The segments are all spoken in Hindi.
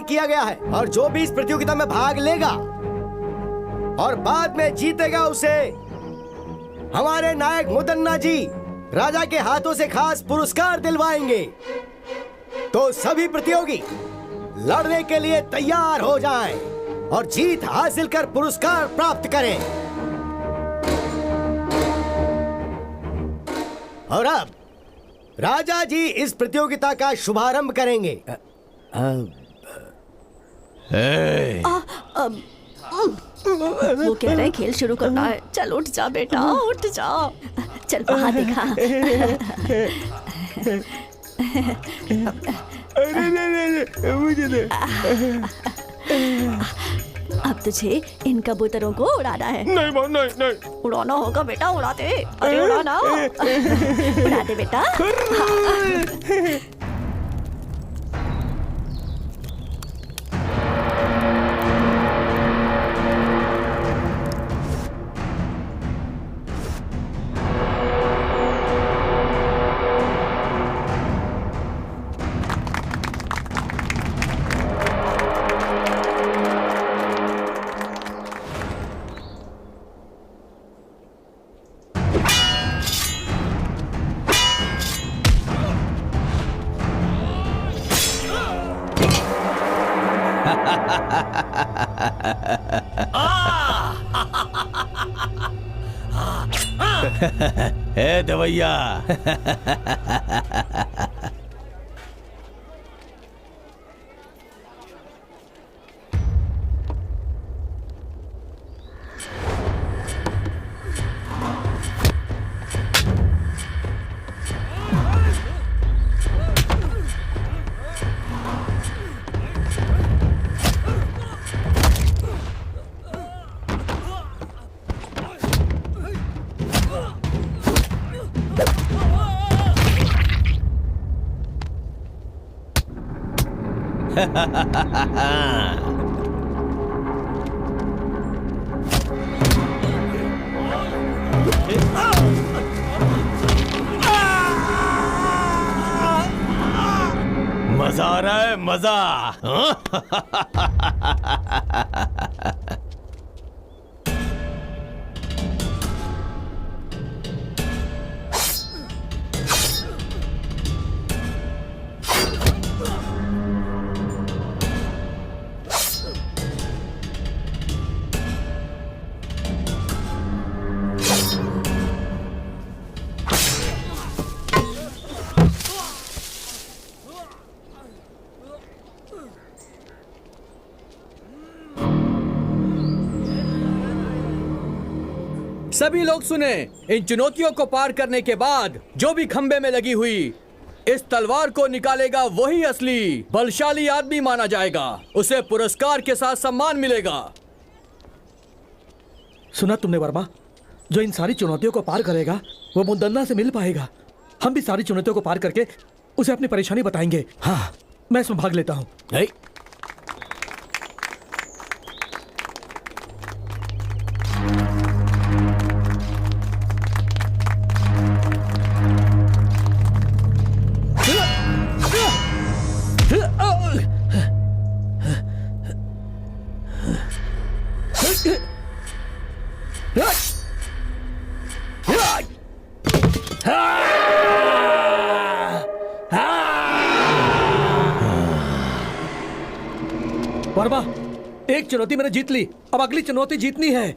किया गया है और जो भी इस प्रतियोगिता में भाग लेगा और बाद में जीतेगा उसे हमारे नायक मुदन्ना जी राजा के हाथों से खास पुरस्कार दिलवाएंगे। तो सभी प्रतियोगी लड़ने के लिए तैयार हो जाएं और जीत हासिल कर पुरस्कार प्राप्त करें। और अब राजा जी इस प्रतियोगिता का शुभारंभ करेंगे। वो कह रहे खेल शुरू करना है। चल उठ जा बेटा, उठ जा। चल वहाँ दिखा। मुझे दे। अब तुझे इन कबूतरों को उड़ाना है। नहीं माँ, नहीं। उड़ाना होगा बेटा, उड़ा दे। अरे उड़ाना। उड़ा दे बेटा। ए दवैया। मजा आ रहा है, मजा। सभी लोग सुने, इन चुनौतियों को पार करने के बाद जो भी खंबे में लगी हुई इस तलवार को निकालेगा वही असली बलशाली आदमी माना जाएगा। उसे पुरस्कार के साथ सम्मान मिलेगा। सुना तुमने वर्मा? जो इन सारी चुनौतियों को पार करेगा वो मुदन्ना से मिल पाएगा। हम भी सारी चुनौतियों को पार करके उसे अपनी परेशानी बताएंगे। हाँ, मैं इसमें भाग लेता हूँ। वर्मा, एक चुनौती मैंने जीत ली, अब अगली चुनौती जीतनी है।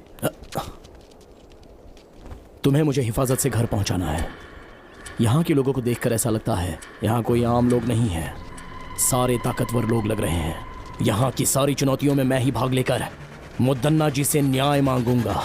तुम्हें मुझे हिफाजत से घर पहुंचाना है। यहाँ के लोगों को देखकर ऐसा लगता है यहाँ कोई आम लोग नहीं है, सारे ताकतवर लोग लग रहे हैं। यहाँ की सारी चुनौतियों में मैं ही भाग लेकर मुदन्ना जी से न्याय मांगूंगा।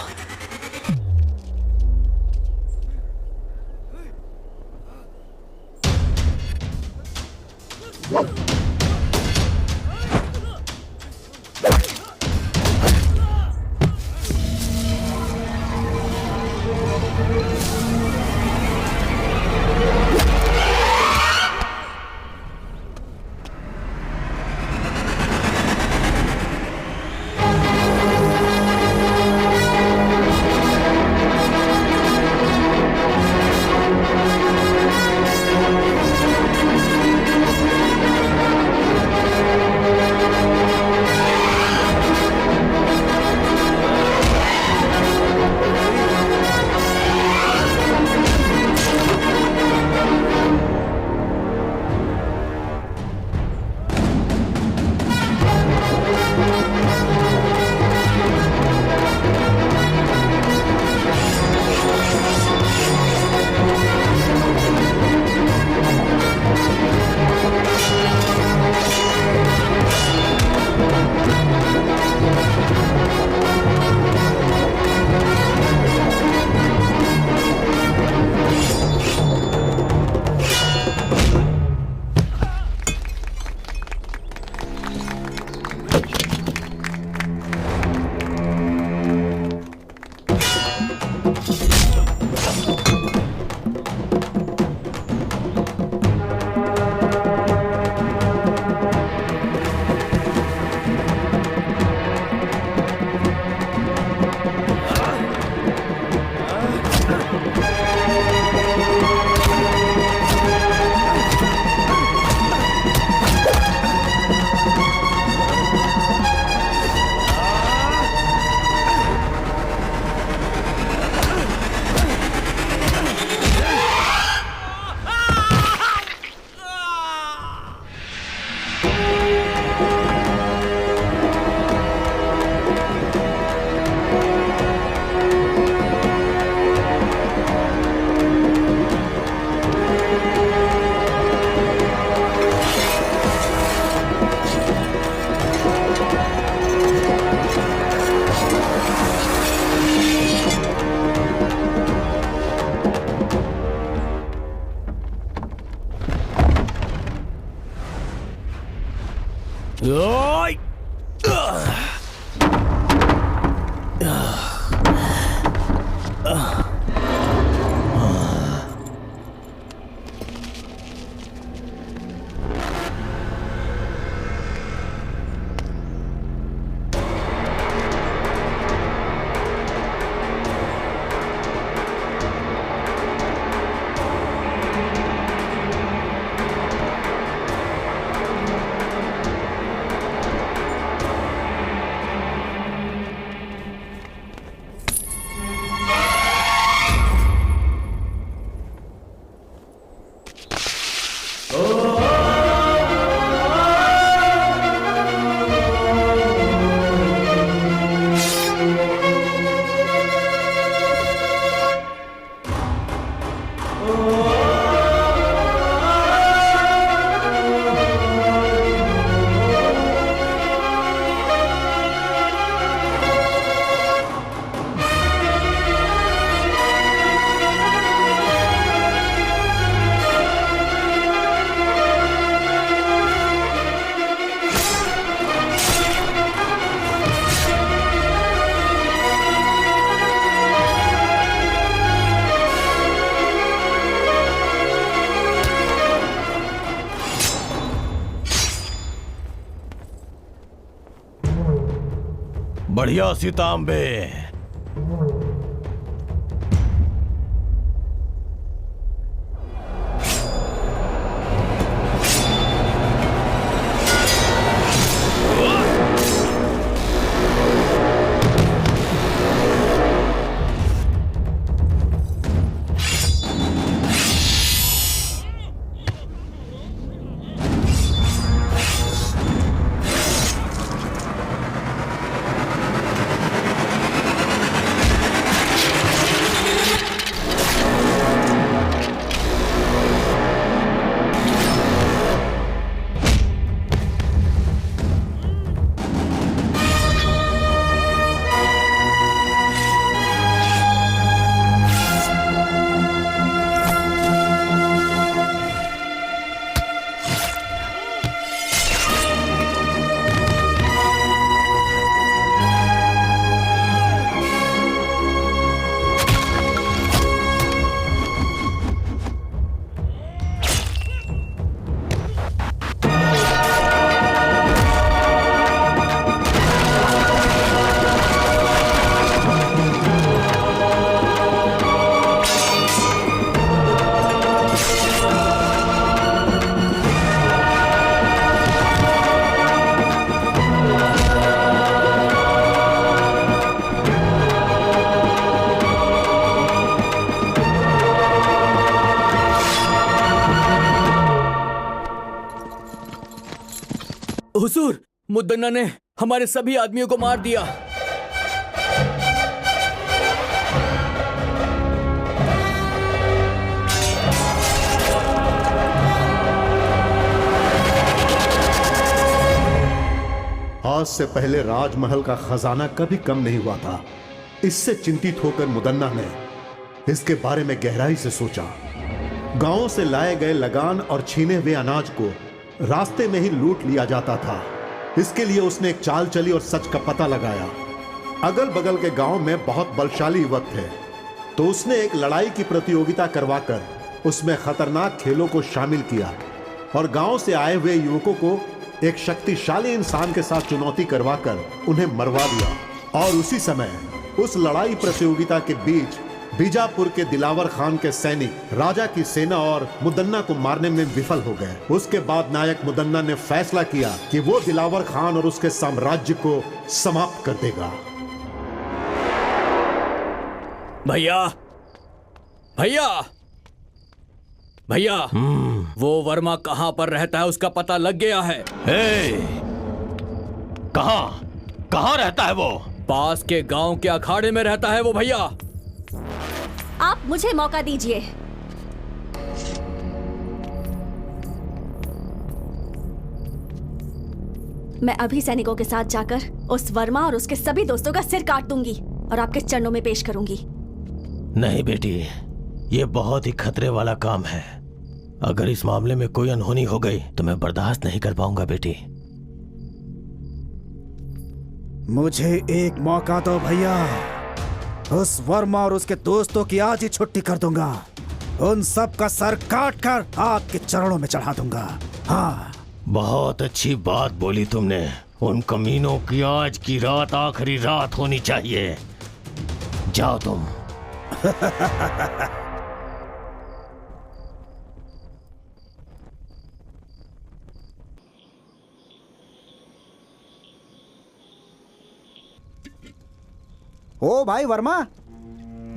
बढ़िया सीतांबे। हुजूर, मुद्दन्ना ने हमारे सभी आदमियों को मार दिया। आज से पहले राजमहल का खजाना कभी कम नहीं हुआ था। इससे चिंतित होकर मुदन्ना ने इसके बारे में गहराई से सोचा। गांवों से लाए गए लगान और छीने हुए अनाज को रास्ते में ही लूट लिया जाता था। इसके लिए उसने एक चाल चली और सच का पता लगाया। अगल बगल के गांव में बहुत बलशाली युवक थे, तो उसने एक लड़ाई की प्रतियोगिता करवाकर उसमें खतरनाक खेलों को शामिल किया और गांव से आए हुए युवकों को एक शक्तिशाली इंसान के साथ चुनौती करवाकर उन्हें मरवा दिया। और उसी समय उस लड़ाई प्रतियोगिता के बीच बीजापुर के दिलावर खान के सैनिक राजा की सेना और मुदन्ना को मारने में विफल हो गए। उसके बाद नायक मुदन्ना ने फैसला किया कि वो दिलावर खान और उसके साम्राज्य को समाप्त कर देगा। भैया भैया भैया, वो वर्मा कहां पर रहता है उसका पता लग गया है। कहां रहता है वो? पास के गांव के अखाड़े में रहता है वो भैया। आप मुझे मौका दीजिए। मैं अभी सैनिकों के साथ जाकर उस वर्मा और उसके सभी दोस्तों का सिर काट दूंगी और आपके चरणों में पेश करूंगी। नहीं बेटी, ये बहुत ही खतरे वाला काम है। अगर इस मामले में कोई अनहोनी हो गई तो मैं बर्दाश्त नहीं कर पाऊंगा बेटी। मुझे एक मौका दो भैया। उस वर्मा और उसके दोस्तों की आज ही छुट्टी कर दूंगा। उन सब का सर काट कर आपके चरणों में चढ़ा दूंगा। हाँ, बहुत अच्छी बात बोली तुमने। उन कमीनों की आज की रात आखिरी रात होनी चाहिए। जाओ तुम। ओ भाई वर्मा,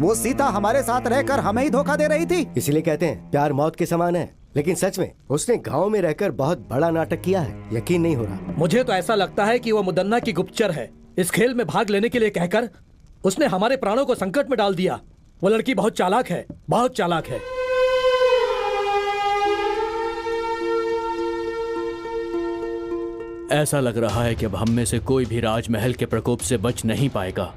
वो सीता हमारे साथ रहकर हमें ही धोखा दे रही थी। इसीलिए कहते हैं प्यार मौत के समान है। लेकिन सच में उसने गांव में रहकर बहुत बड़ा नाटक किया है। यकीन नहीं हो रहा। मुझे तो ऐसा लगता है कि वो मुदन्ना की गुप्तचर है। इस खेल में भाग लेने के लिए कहकर उसने हमारे प्राणों को संकट में डाल दिया। वो लड़की बहुत चालाक है, बहुत चालाक है। ऐसा लग रहा है कि अब हम में से कोई भी राजमहल के प्रकोप से बच नहीं पाएगा।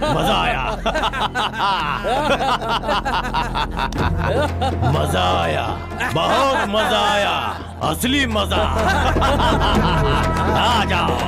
मजा आया। मजा आया, बहुत मजा आया, असली मजा। आ जाओ।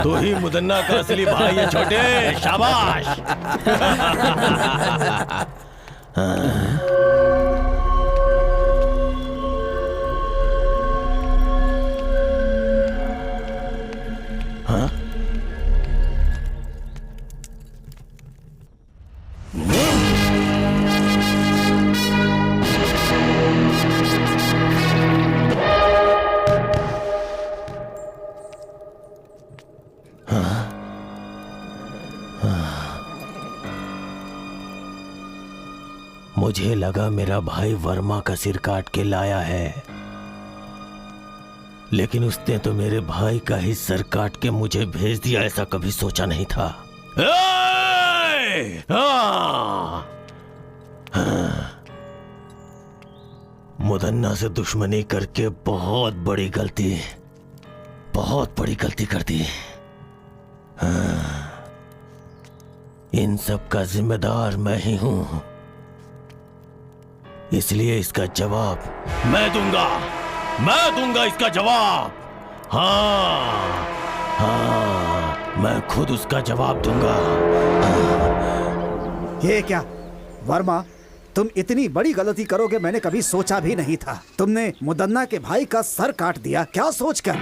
तू ही मुदन्ना का असली भाई है छोटे। शाबाश। हाँ? मुझे लगा मेरा भाई वर्मा का सिर काट के लाया है, लेकिन उसने तो मेरे भाई का ही सर काट के मुझे भेज दिया। ऐसा कभी सोचा नहीं था। मुदन्ना से दुश्मनी करके बहुत बड़ी गलती कर दी। इन सब का जिम्मेदार मैं ही हूं, इसलिए इसका जवाब मैं दूंगा इसका जवाब। हाँ, मैं खुद उसका जवाब दूंगा। ये क्या वर्मा, तुम इतनी बड़ी गलती करोगे मैंने कभी सोचा भी नहीं था। तुमने मुदन्ना के भाई का सर काट दिया, क्या सोचकर?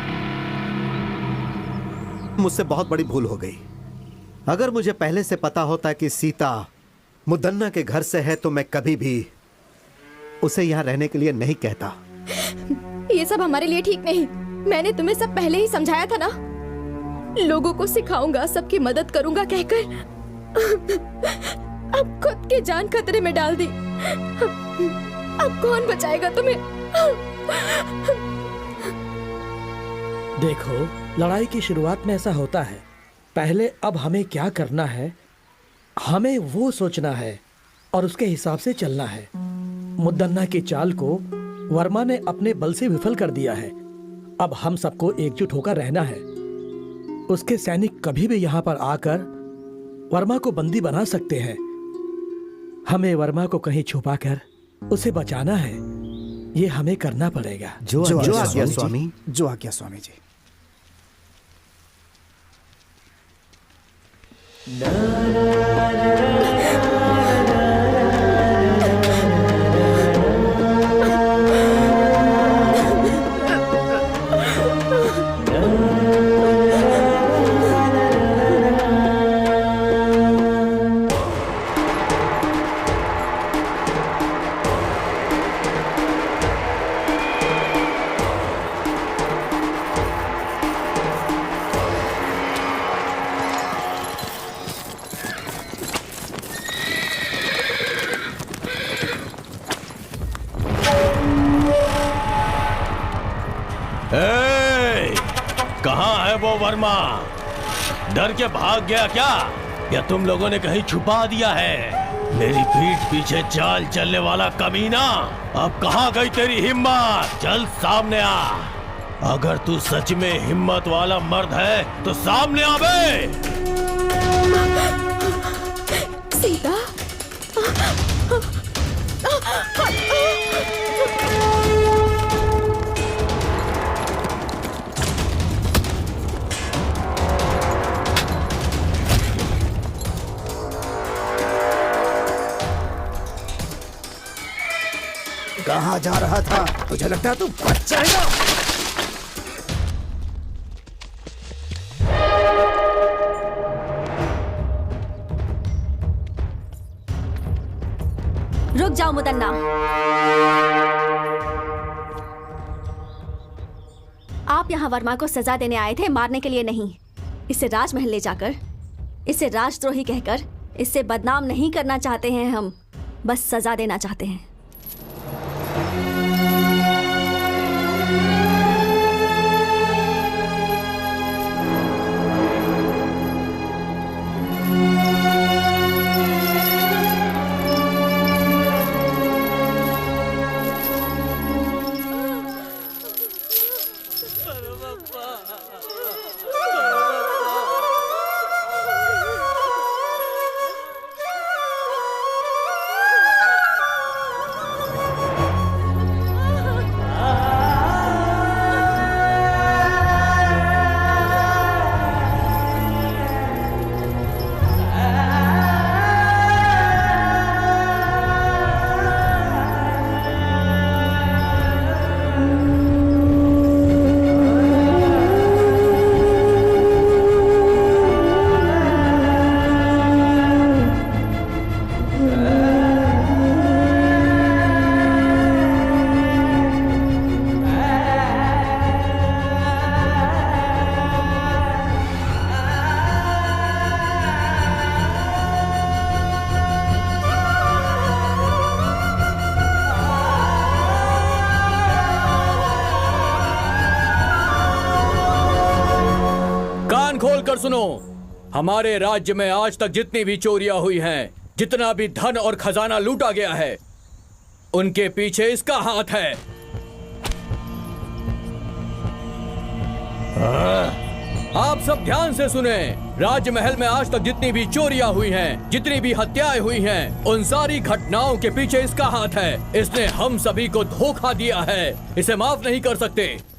मुझसे बहुत बड़ी भूल हो गई। अगर मुझे पहले से पता होता कि सीता मुदन्ना के घर से है तो मैं कभी भी उसे यहाँ रहने के लिए नहीं कहता। ये सब हमारे लिए ठीक नहीं। मैंने तुम्हें सब पहले ही समझाया था ना। लोगों को सिखाऊंगा, सबकी मदद करूंगा कहकर अब खुद की जान खतरे में डाल दी। अब कौन बचाएगा तुम्हें? देखो, लड़ाई की शुरुआत में ऐसा होता है। पहले अब हमें क्या करना है, हमें वो सोचना है और उसके हिसाब से चलना है। मुदन्ना की चाल को वर्मा ने अपने बल से विफल कर दिया है। अब हम सबको एकजुट होकर रहना है। उसके सैनिक कभी भी यहाँ पर आकर वर्मा को बंदी बना सकते हैं। हमें वर्मा को कहीं छुपाकर उसे बचाना है। ये हमें करना पड़ेगा। जो आज्ञा स्वामी। जो आज्ञा स्वामी जी। कहाँ है वो वर्मा? डर के भाग गया क्या, या तुम लोगों ने कहीं छुपा दिया है? मेरी पीठ पीछे चाल चलने वाला कमीना, अब कहाँ गई तेरी हिम्मत? चल सामने आ। अगर तू सच में हिम्मत वाला मर्द है तो सामने आ बे। सीता, कहाँ जा रहा था? तुझे लगता है तू बच जाएगा? रुक जाओ मुदन्ना। आप यहाँ वर्मा को सजा देने आए थे, मारने के लिए नहीं। इसे राजमहल ले जाकर इसे राजद्रोही कहकर इससे बदनाम नहीं करना चाहते हैं हम, बस सजा देना चाहते हैं। खोलकर सुनो, हमारे राज्य में आज तक जितनी भी चोरियां हुई हैं, जितना भी धन और खजाना लूटा गया है, उनके पीछे इसका हाथ है। आप सब ध्यान से सुने। राजमहल में आज तक जितनी भी चोरियां हुई हैं, जितनी भी हत्याएं हुई हैं, उन सारी घटनाओं के पीछे इसका हाथ है। इसने हम सभी को धोखा दिया है, इसे माफ नहीं कर सकते।